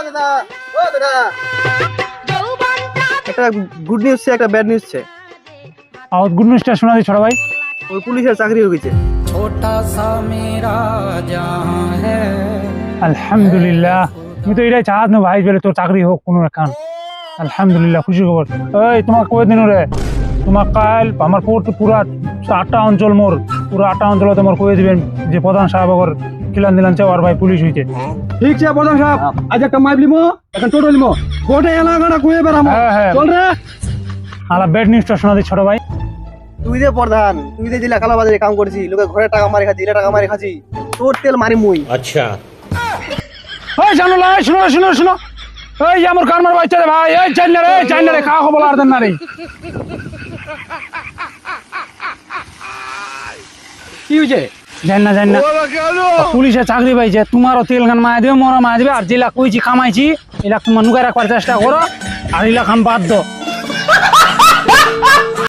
দাদা ও দাদা একটা গুড নিউজ আছে একটা ব্যাড নিউজ আছে আর গুড নিউজটা শোনা দি ছোট ভাই। ওই পুলিশের চাকরি হয়ে গেছে छोटा सा मेरा जहां है আলহামদুলিল্লাহ আমি তো এটাই চাহাত না ভাই বলে তোর চাকরি হোক কোনো কান। আলহামদুলিল্লাহ খুশি খবর। এই তোমার কয় দিন রে তোমার কাল আমার পুরা 8টা অঞ্চল মোর পুরো 8টা অঞ্চল তোমার কয়ে দিবেন যে প্রধান সাহেব আগর কিলান দিলান চাওয়ার ভাই পুলিশ হইতে। ঠিক আছে প্রধান সাহেব আজ একটা মাইপ লিমো এখন টোটো লিমো কোটে এলাকাটা কইবে বেরামো হ্যাঁ চল রে। আলা ব্যাড নিউজটা শোনা দি ছোট ভাই। তুই যে প্রধান তুই যে জেলা কালা বাজারে কাম করছিস লোকে ঘরে টাকা মারি খাচ্ছি টাকা মারি খাচ্ছি তোর তেল মারি মুই ওই জানো লাই শুনো শুনো শুনো এই আমার কারমার বাচ্চা রে ভাই এই চাইনা রে খাওয়া খবর আর দেন না রে। কি হইছে জান না পুলিশে চাকরি পাইছে তোমারও তেল খান মায়া দেবে মোরা মায়া দেবে আর যেলা কইছি কামাইছি এলা তোমার নুকায় রাখবার চেষ্টা করো আর এলা খান বাদ দাও।